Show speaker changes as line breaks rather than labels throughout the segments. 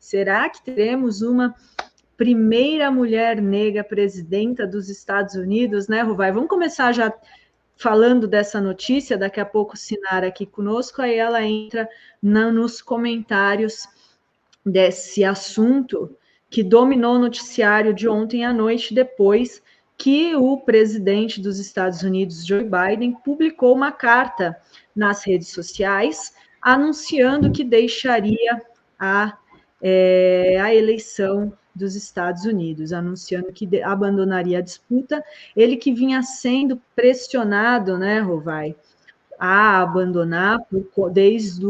Será que teremos uma primeira mulher negra presidenta dos Estados Unidos, né, Rovai? Vamos começar já falando dessa notícia, daqui a pouco Sinara aqui conosco, aí ela entra nos comentários desse assunto que dominou o noticiário de ontem à noite, depois que o presidente dos Estados Unidos, Joe Biden, publicou uma carta nas redes sociais anunciando que deixaria a eleição dos Estados Unidos, anunciando que abandonaria a disputa. Ele que vinha sendo pressionado, né, Rovai, a abandonar desde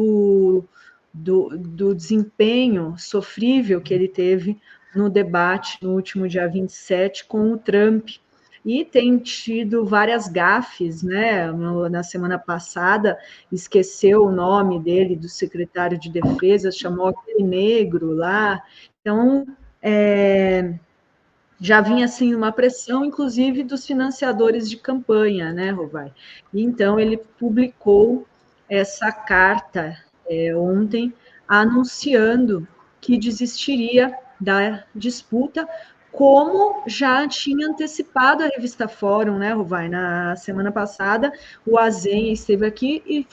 do desempenho sofrível que ele teve no debate no último dia 27 com o Trump. E tem tido várias gafes, né? Na semana passada, esqueceu o nome dele, do secretário de Defesa, chamou aquele negro lá. Então, já vinha assim uma pressão, inclusive dos financiadores de campanha, né, Rovai? E então ele publicou essa carta ontem, anunciando que desistiria da disputa, como já tinha antecipado a revista Fórum, né, Rovai? Na semana passada, o Azen esteve aqui e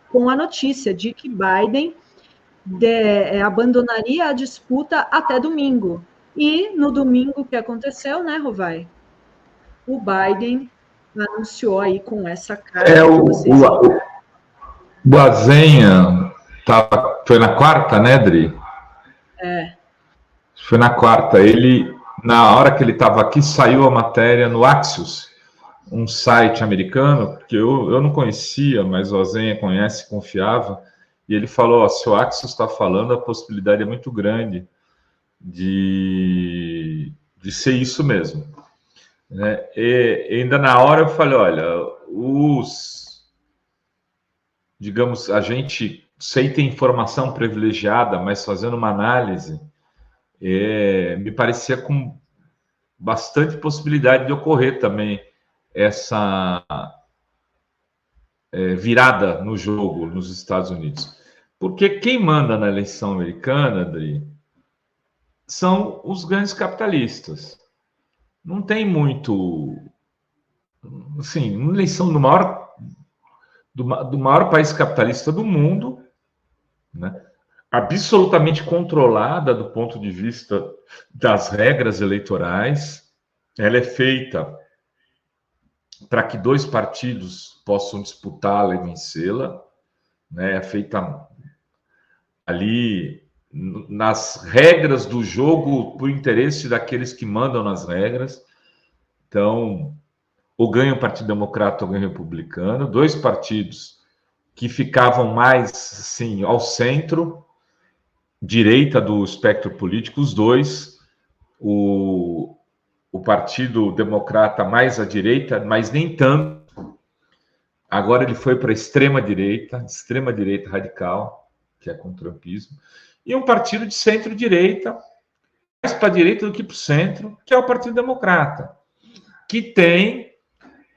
com a notícia de que Biden abandonaria a disputa até domingo. E no domingo, o que aconteceu, né, Rovai? O Biden anunciou aí com essa carta que vocês...
O Azenha foi na quarta, né, Dri? Foi na quarta. Ele, na hora que ele estava aqui, saiu a matéria no Axios, um site americano que eu não conhecia, mas o Azenha conhece, confiava, e ele falou, se o Axios está falando, a possibilidade é muito grande de ser isso mesmo. Né? E ainda na hora eu falei, olha, digamos, a gente sei ter informação privilegiada, mas fazendo uma análise, me parecia com bastante possibilidade de ocorrer também essa virada no jogo nos Estados Unidos. Porque quem manda na eleição americana, Adri, são os grandes capitalistas. Não tem muito... Assim, uma eleição do maior país capitalista do mundo, né? Absolutamente controlada do ponto de vista das regras eleitorais. Ela é feita para que dois partidos possam disputá-la e vencê-la, né? É feita ali nas regras do jogo por interesse daqueles que mandam nas regras. Então, ou ganha o Partido Democrata ou ganha o Republicano, dois partidos que ficavam mais assim, ao centro, direita do espectro político, os dois, o Partido Democrata mais à direita, mas nem tanto. Agora ele foi para a extrema direita radical, que é com o trumpismo, e um partido de centro-direita, mais para a direita do que para o centro, que é o Partido Democrata, que tem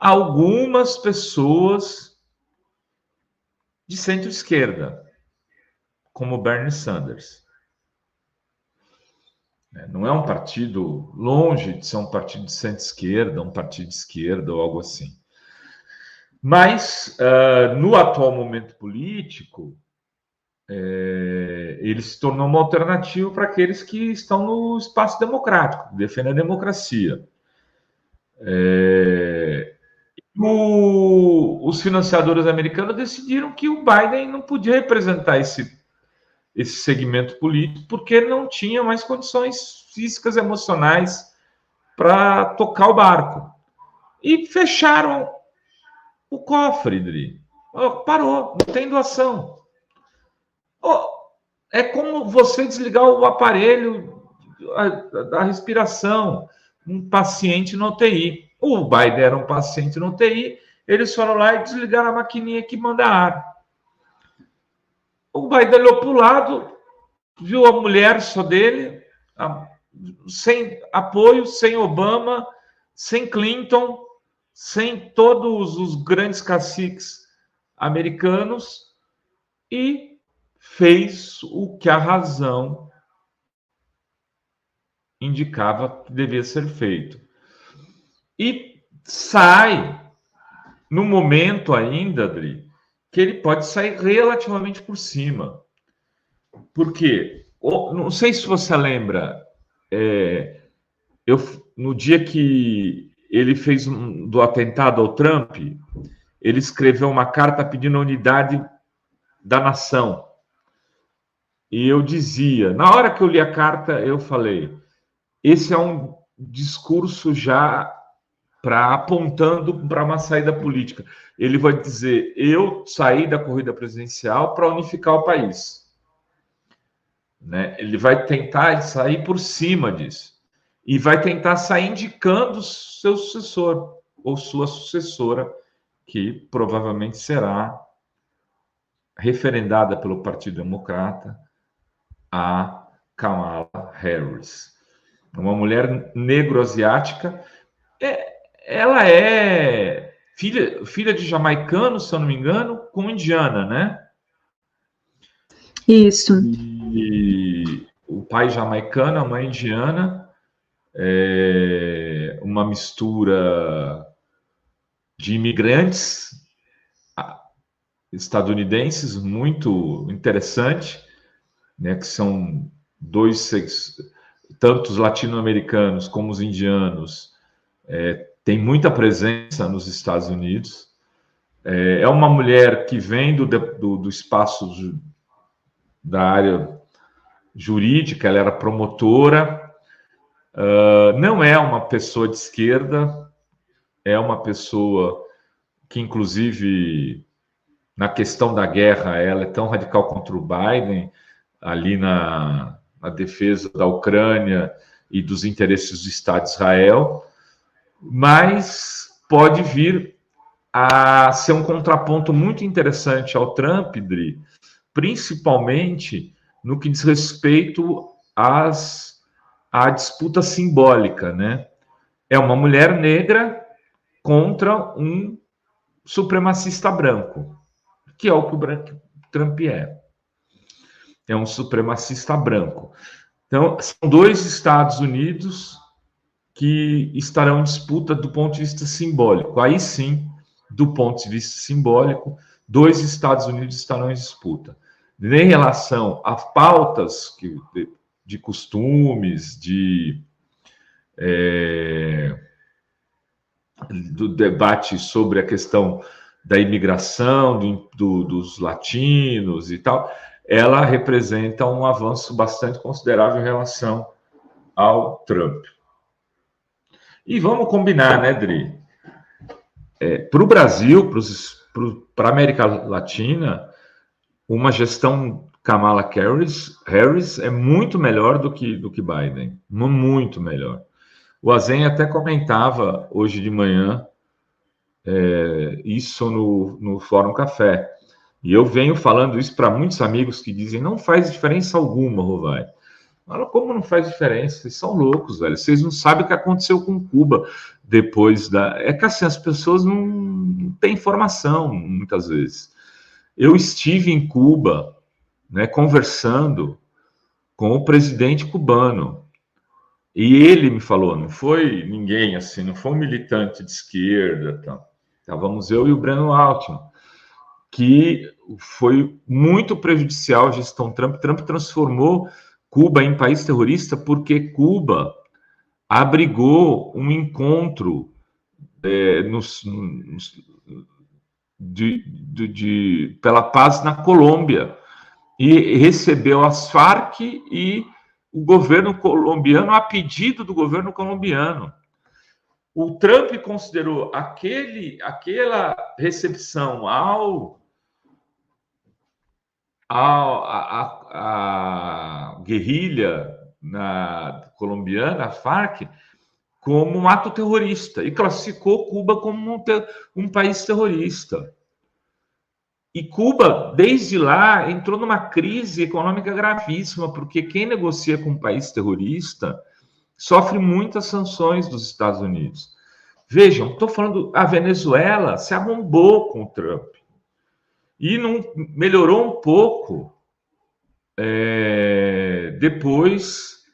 algumas pessoas de centro-esquerda, como Bernie Sanders. Não é um partido longe de ser um partido de centro-esquerda, um partido de esquerda ou algo assim. Mas, no atual momento político, ele se tornou uma alternativa para aqueles que estão no espaço democrático, que defendem a democracia. Os financiadores americanos decidiram que o Biden não podia representar esse segmento político porque não tinha mais condições físicas e emocionais para tocar o barco. E fecharam o cofre, Dri. Parou, não tem doação. É como você desligar o aparelho da respiração, um paciente no UTI. O Biden era um paciente no UTI, eles foram lá e desligaram a maquininha que manda ar. O Biden olhou para o lado, viu a mulher só dele, sem apoio, sem Obama, sem Clinton, sem todos os grandes caciques americanos, e fez o que a razão indicava que devia ser feito. E sai no momento ainda, Adri, que ele pode sair relativamente por cima. Por quê? Não sei se você lembra, no dia que ele fez do atentado ao Trump, ele escreveu uma carta pedindo a unidade da nação. E eu dizia, na hora que eu li a carta, eu falei, esse é um discurso já apontando para uma saída política. Ele vai dizer, eu saí da corrida presidencial para unificar o país. Né? Ele vai tentar sair por cima disso. E vai tentar sair indicando seu sucessor, ou sua sucessora, que provavelmente será referendada pelo Partido Democrata, a Kamala Harris. Uma mulher negro-asiática. Ela é filha de jamaicano, se eu não me engano, com indiana, né?
Isso.
E o pai jamaicano, a mãe indiana, uma mistura de imigrantes estadunidenses muito interessante, né? Que são tantos latino-americanos como os indianos, tem muita presença nos Estados Unidos. É uma mulher que vem do espaço da área jurídica, ela era promotora, não é uma pessoa de esquerda, é uma pessoa que, inclusive, na questão da guerra, ela é tão radical contra o Biden, ali na defesa da Ucrânia e dos interesses do Estado de Israel, mas pode vir a ser um contraponto muito interessante ao Trump, Dri, principalmente no que diz respeito à disputa simbólica, né? É uma mulher negra contra um supremacista branco, que é o que o Trump é. É um supremacista branco. Então, são dois Estados Unidos que estarão em disputa do ponto de vista simbólico. Aí sim, do ponto de vista simbólico, dois Estados Unidos estarão em disputa. Em relação a pautas de costumes, do debate sobre a questão da imigração, dos latinos e tal, ela representa um avanço bastante considerável em relação ao Trump. E vamos combinar, né, Dri? Para o Brasil, para a América Latina, uma gestão Kamala Harris é muito melhor do que Biden. Muito melhor. O Azen até comentava hoje de manhã isso no Fórum Café. E eu venho falando isso para muitos amigos que dizem não faz diferença alguma, Rovai. Fala, como não faz diferença? Vocês são loucos, velho. Vocês não sabem o que aconteceu com Cuba depois da... É que assim, as pessoas não têm informação, muitas vezes. Eu estive em Cuba, né, conversando com o presidente cubano. E ele me falou, não foi ninguém assim, não foi um militante de esquerda. Tá? Estávamos eu e o Breno Altman, que foi muito prejudicial à gestão Trump. Trump transformou Cuba em país terrorista porque Cuba abrigou um encontro pela paz na Colômbia e recebeu as Farc e o governo colombiano a pedido do governo colombiano. O Trump considerou aquela recepção a guerrilha colombiana, a Farc, como um ato terrorista e classificou Cuba como um país terrorista. E Cuba, desde lá, entrou numa crise econômica gravíssima, porque quem negocia com um país terrorista sofre muitas sanções dos Estados Unidos. Vejam, estou falando, a Venezuela se arrombou com o Trump e não melhorou um pouco depois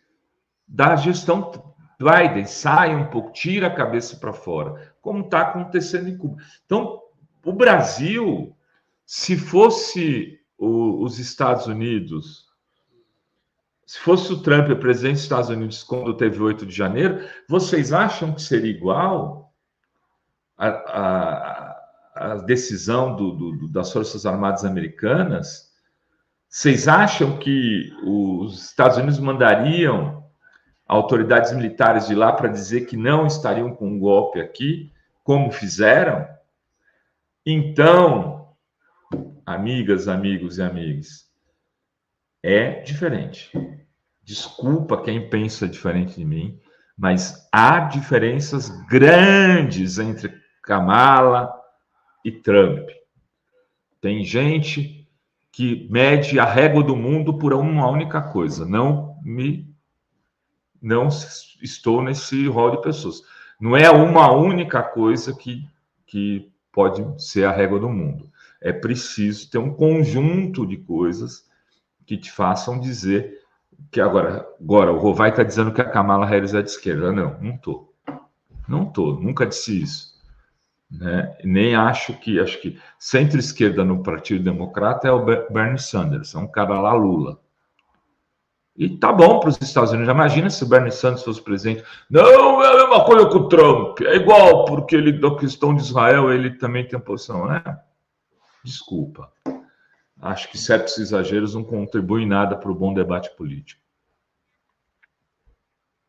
da gestão Biden, sai um pouco, tira a cabeça para fora, como está acontecendo em Cuba. Então, o Brasil, se fosse os Estados Unidos, se fosse o Trump presidente dos Estados Unidos quando teve o 8 de janeiro, vocês acham que seria igual a decisão das Forças Armadas Americanas? Vocês acham que os Estados Unidos mandariam autoridades militares de lá para dizer que não estariam com um golpe aqui, como fizeram? Então, amigas, amigos e amigas, é diferente. Desculpa quem pensa diferente de mim, mas há diferenças grandes entre Kamala e Trump. Tem gente que mede a régua do mundo por uma única coisa. Não estou nesse rol de pessoas. Não é uma única coisa que pode ser a régua do mundo. É preciso ter um conjunto de coisas que te façam dizer que agora o Rovai está dizendo que a Kamala Harris é de esquerda. Não estou. Não estou, nunca disse isso. Né? Nem acho que centro-esquerda no Partido Democrata é o Bernie Sanders, é um cara lá Lula. E tá bom para os Estados Unidos. Imagina se o Bernie Sanders fosse presidente. Não, é a mesma coisa que o Trump. É igual, porque ele, da questão de Israel, ele também tem posição. Desculpa. Acho que certos exageros não contribuem nada para o bom debate político.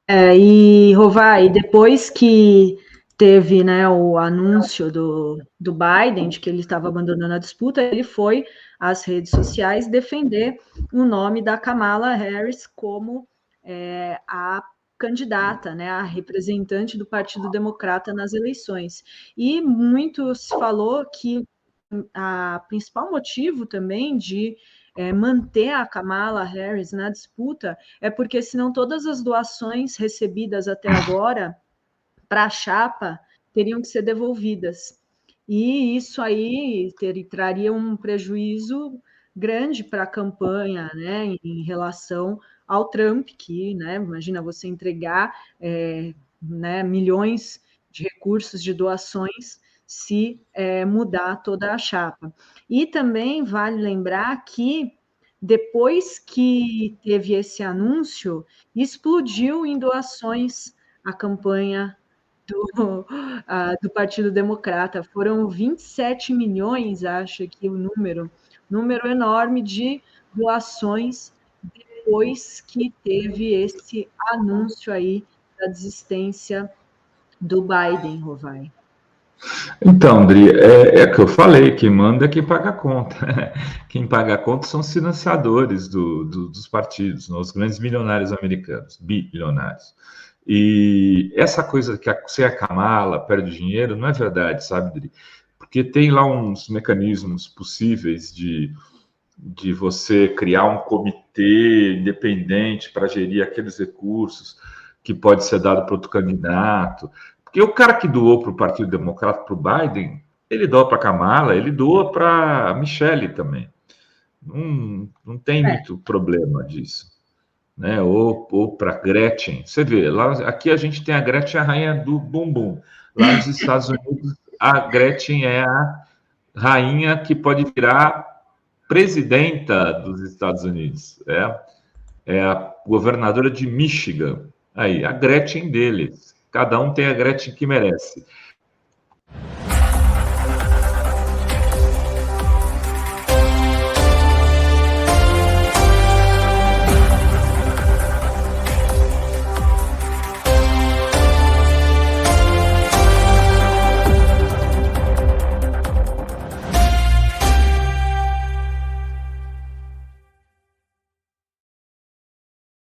E, Rovai, depois que teve, né, o anúncio do Biden de que ele estava abandonando a disputa, ele foi às redes sociais defender o nome da Kamala Harris como a candidata, né, a representante do Partido Democrata nas eleições. E muito se falou que o principal motivo também de manter a Kamala Harris na disputa é porque senão todas as doações recebidas até agora para a chapa teriam que ser devolvidas. E isso aí traria um prejuízo grande para a campanha, né, em relação ao Trump, que, né, imagina você entregar né, milhões de recursos de doações se mudar toda a chapa. E também vale lembrar que depois que teve esse anúncio, explodiu em doações a campanha do Partido Democrata. Foram 27 milhões, acho que o número enorme de doações depois que teve esse anúncio aí da desistência do Biden, Rovai.
Então, André, é que eu falei, quem manda é quem paga a conta. Quem paga a conta são os financiadores dos partidos, os grandes milionários americanos, bilionários. E essa coisa que se a Kamala perde dinheiro, não é verdade, sabe, Dri? Porque tem lá uns mecanismos possíveis de você criar um comitê independente para gerir aqueles recursos que pode ser dado para outro candidato. Porque o cara que doou para o Partido Democrata, para o Biden, ele doa para a Kamala, ele doa para a Michelle também. Não tem muito problema disso. Né? Ou para Gretchen. Você vê, aqui a gente tem a Gretchen, a rainha do bumbum. Lá nos Estados Unidos, a Gretchen é a rainha que pode virar presidenta dos Estados Unidos. É a governadora de Michigan. Aí, a Gretchen deles. Cada um tem a Gretchen que merece.